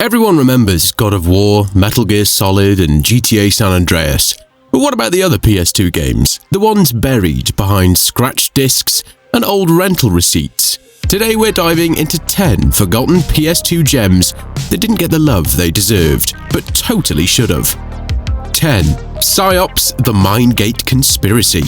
Everyone remembers God of War, Metal Gear Solid, and GTA San Andreas. But what about the other PS2 games? The ones buried behind scratched discs and old rental receipts. Today we're diving into 10 forgotten PS2 gems that didn't get the love they deserved, but totally should have. 10. Psi-Ops, the Mindgate Conspiracy.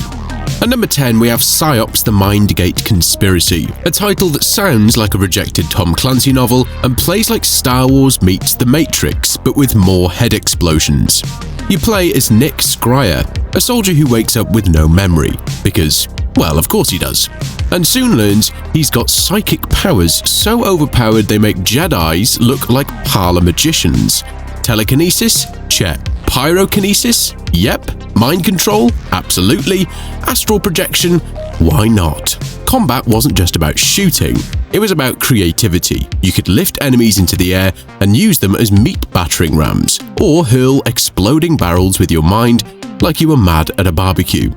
At number 10, we have Psi-Ops, the Mindgate Conspiracy, a title that sounds like a rejected Tom Clancy novel and plays like Star Wars meets The Matrix, but with more head explosions. You play as Nick Scryer, a soldier who wakes up with no memory, because, well, of course he does, and soon learns he's got psychic powers so overpowered they make Jedis look like parlor magicians. Telekinesis? Check. Pyrokinesis? Yep. Mind control? Absolutely. Astral projection? Why not? Combat wasn't just about shooting, it was about creativity. You could lift enemies into the air and use them as meat battering rams, or hurl exploding barrels with your mind like you were mad at a barbecue.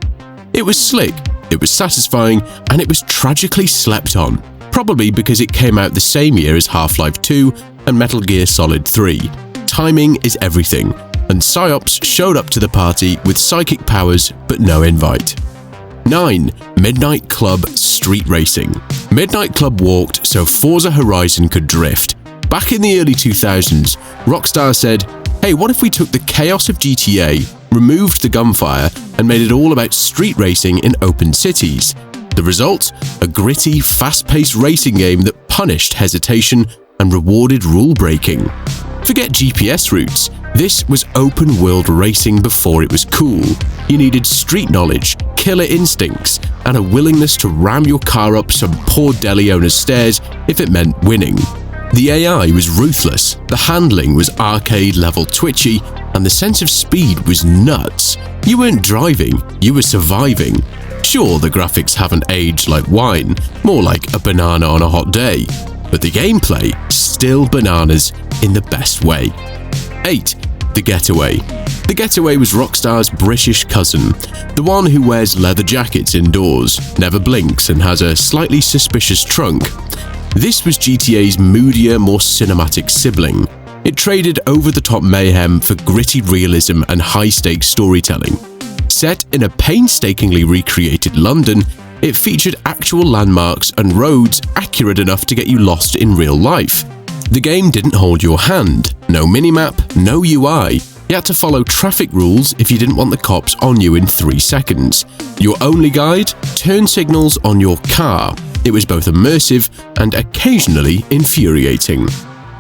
It was slick, it was satisfying, and it was tragically slept on, probably because it came out the same year as Half-Life 2 and Metal Gear Solid 3. Timing is everything, and Psi-Ops showed up to the party with psychic powers but no invite. 9. Midnight Club Street Racing. Midnight Club walked so Forza Horizon could drift. Back in the early 2000s, Rockstar said, "Hey, what if we took the chaos of GTA, removed the gunfire, and made it all about street racing in open cities?" The result? A gritty, fast-paced racing game that punished hesitation and rewarded rule-breaking. Forget GPS routes. This was open-world racing before it was cool. You needed street knowledge, killer instincts, and a willingness to ram your car up some poor deli owner's stairs if it meant winning. The AI was ruthless, the handling was arcade-level twitchy, and the sense of speed was nuts. You weren't driving, you were surviving. Sure, the graphics haven't aged like wine, more like a banana on a hot day, but the gameplay, still bananas in the best way. 8. The Getaway. The Getaway was Rockstar's British cousin, the one who wears leather jackets indoors, never blinks, and has a slightly suspicious trunk. This was GTA's moodier, more cinematic sibling. It traded over-the-top mayhem for gritty realism and high-stakes storytelling. Set in a painstakingly recreated London, it featured actual landmarks and roads accurate enough to get you lost in real life. The game didn't hold your hand. No minimap, no UI. You had to follow traffic rules if you didn't want the cops on you in 3 seconds. Your only guide? Turn signals on your car. It was both immersive and occasionally infuriating.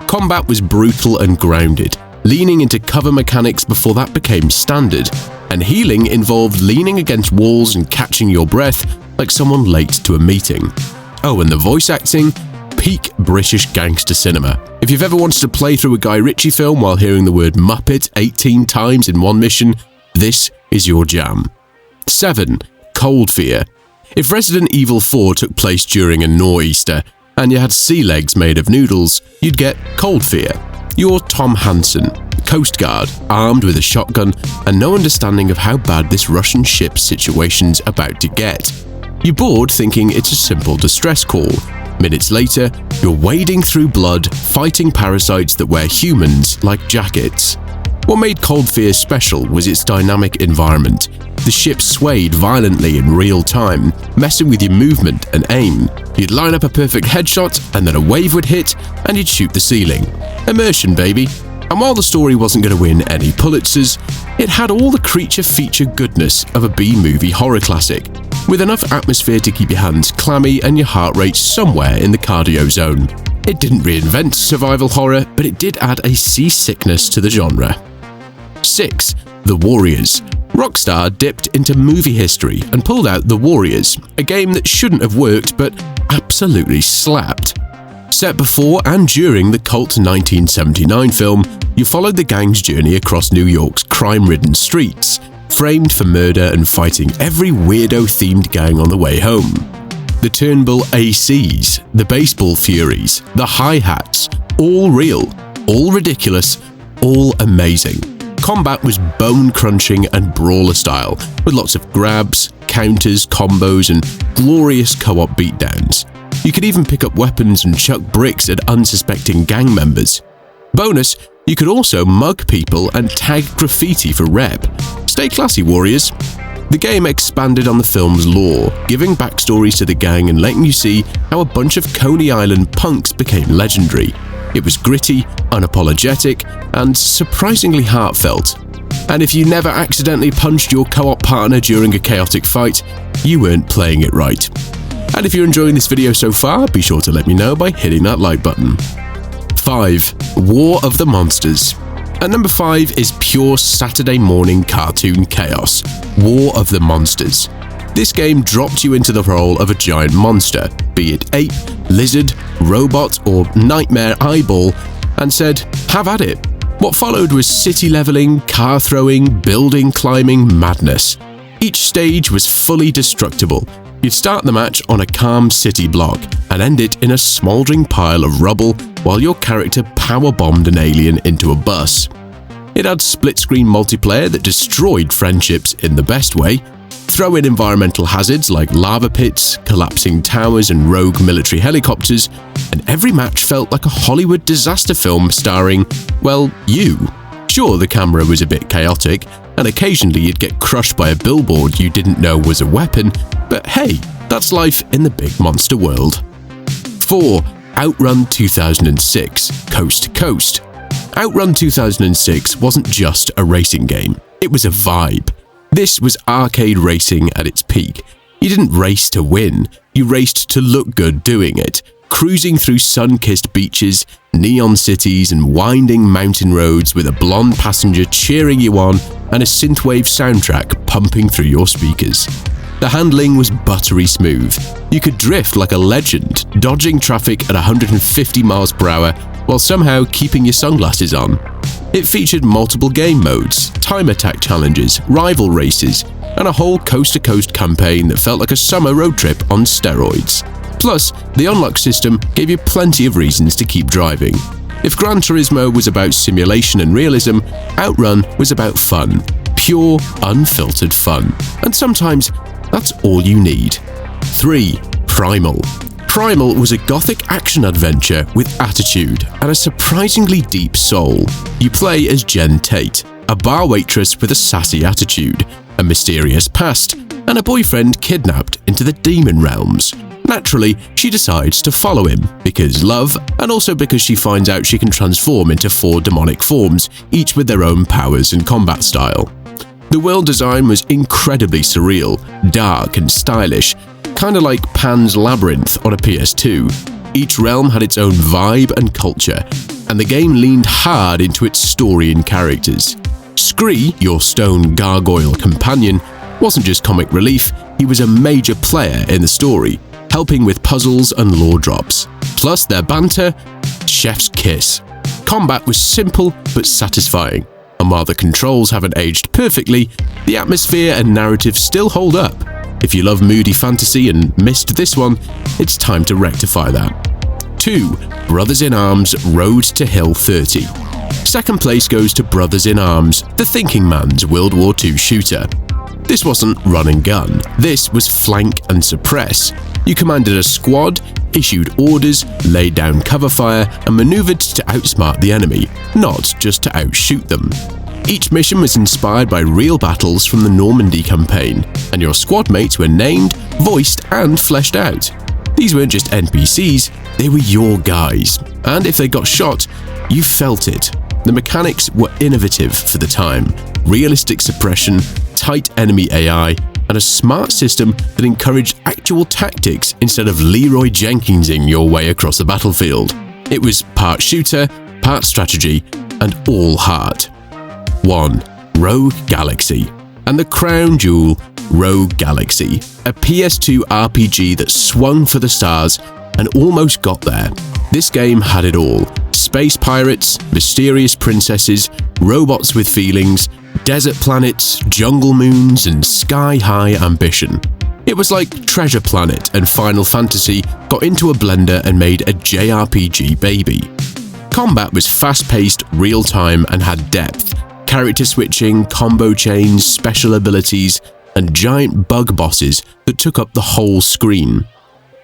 Combat was brutal and grounded, leaning into cover mechanics before that became standard, and healing involved leaning against walls and catching your breath like someone late to a meeting. Oh, and the voice acting? Peak British gangster cinema. If you've ever wanted to play through a Guy Ritchie film while hearing the word Muppet 18 times in one mission, this is your jam. 7. Cold Fear. If Resident Evil 4 took place during a nor'easter and you had sea legs made of noodles, you'd get Cold Fear. You're Tom Hansen, Coast Guard, armed with a shotgun and no understanding of how bad this Russian ship's situation's about to get. You're bored thinking it's a simple distress call. Minutes later, you're wading through blood, fighting parasites that wear humans like jackets. What made Cold Fear special was its dynamic environment. The ship swayed violently in real time, messing with your movement and aim. You'd line up a perfect headshot, and then a wave would hit, and you'd shoot the ceiling. Immersion, baby. And while the story wasn't going to win any Pulitzers, it had all the creature feature goodness of a B-movie horror classic, with enough atmosphere to keep your hands clammy and your heart rate somewhere in the cardio zone. It didn't reinvent survival horror, but it did add a seasickness to the genre. 6. The Warriors. Rockstar dipped into movie history and pulled out The Warriors, a game that shouldn't have worked but absolutely slapped. Set before and during the cult 1979 film, you followed the gang's journey across New York's crime-ridden streets, framed for murder and fighting every weirdo-themed gang on the way home. The Turnbull ACs, the Baseball Furies, the Hi-Hats, all real, all ridiculous, all amazing. Combat was bone-crunching and brawler style, with lots of grabs, counters, combos, and glorious co-op beatdowns. You could even pick up weapons and chuck bricks at unsuspecting gang members. Bonus, you could also mug people and tag graffiti for rep. Stay classy, warriors. The game expanded on the film's lore, giving backstories to the gang and letting you see how a bunch of Coney Island punks became legendary. It was gritty, unapologetic, and surprisingly heartfelt. And if you never accidentally punched your co-op partner during a chaotic fight, you weren't playing it right. And if you're enjoying this video so far, be sure to let me know by hitting that like button. 5. War of the Monsters. At number 5 is pure Saturday morning cartoon chaos, War of the Monsters. This game dropped you into the role of a giant monster, be it ape, lizard, robot, or nightmare eyeball, and said, have at it. What followed was city leveling, car throwing, building climbing madness. Each stage was fully destructible. You'd start the match on a calm city block and end it in a smouldering pile of rubble while your character power-bombed an alien into a bus. It had split-screen multiplayer that destroyed friendships in the best way. Throw in environmental hazards like lava pits, collapsing towers, and rogue military helicopters, and every match felt like a Hollywood disaster film starring, well, you. Sure, the camera was a bit chaotic, and occasionally you'd get crushed by a billboard you didn't know was a weapon, but hey, that's life in the big monster world. 4. OutRun 2006 Coast to Coast. OutRun 2006 wasn't just a racing game, it was a vibe. This was arcade racing at its peak. You didn't race to win, you raced to look good doing it, cruising through sun-kissed beaches, neon cities, and winding mountain roads with a blonde passenger cheering you on and a synthwave soundtrack pumping through your speakers. The handling was buttery smooth. You could drift like a legend, dodging traffic at 150 miles per hour while somehow keeping your sunglasses on. It featured multiple game modes, time attack challenges, rival races, and a whole coast-to-coast campaign that felt like a summer road trip on steroids. Plus, the unlock system gave you plenty of reasons to keep driving. If Gran Turismo was about simulation and realism, OutRun was about fun. Pure, unfiltered fun. And sometimes, that's all you need. 3. Primal. Primal was a gothic action-adventure with attitude and a surprisingly deep soul. You play as Jen Tate, a bar waitress with a sassy attitude, a mysterious past, and a boyfriend kidnapped into the demon realms. Naturally, she decides to follow him, because love, and also because she finds out she can transform into 4 demonic forms, each with their own powers and combat style. The world design was incredibly surreal, dark and stylish, kinda like Pan's Labyrinth on a PS2. Each realm had its own vibe and culture, and the game leaned hard into its story and characters. Scree, your stone gargoyle companion, wasn't just comic relief, he was a major player in the story, helping with puzzles and lore drops. Plus their banter, chef's kiss. Combat was simple but satisfying, and while the controls haven't aged perfectly, the atmosphere and narrative still hold up. If you love moody fantasy and missed this one, it's time to rectify that. 2. Brothers in Arms Road to Hill 30. Second place goes to Brothers in Arms, the thinking man's World War II shooter. This wasn't run and gun, this was flank and suppress. You commanded a squad, issued orders, laid down cover fire, and maneuvered to outsmart the enemy, not just to outshoot them. Each mission was inspired by real battles from the Normandy campaign, and your squad mates were named, voiced, and fleshed out. These weren't just NPCs, they were your guys, and if they got shot, you felt it. The mechanics were innovative for the time, realistic suppression, tight enemy AI, and a smart system that encouraged actual tactics instead of Leroy Jenkinsing your way across the battlefield. It was part shooter, part strategy, and all heart. 1. Rogue Galaxy. And the crown jewel, Rogue Galaxy, a PS2 RPG that swung for the stars and almost got there. This game had it all. Space pirates, mysterious princesses, robots with feelings, desert planets, jungle moons, and sky-high ambition. It was like Treasure Planet and Final Fantasy got into a blender and made a JRPG baby. Combat was fast-paced, real-time, and had depth. Character switching, combo chains, special abilities, and giant bug bosses that took up the whole screen.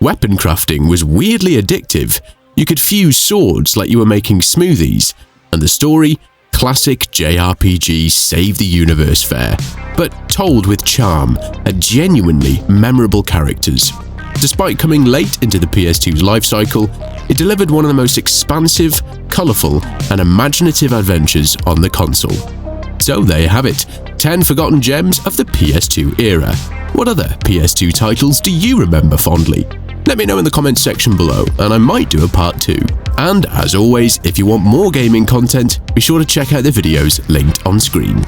Weapon crafting was weirdly addictive. You could fuse swords like you were making smoothies, And the story? Classic JRPG save the universe fare, but told with charm and genuinely memorable characters. Despite coming late into the PS2's life cycle, it delivered one of the most expansive, colourful, and imaginative adventures on the console. So there you have it, 10 forgotten gems of the PS2 era. What other PS2 titles do you remember fondly? Let me know in the comments section below, and I might do a part 2. And as always, if you want more gaming content, be sure to check out the videos linked on screen.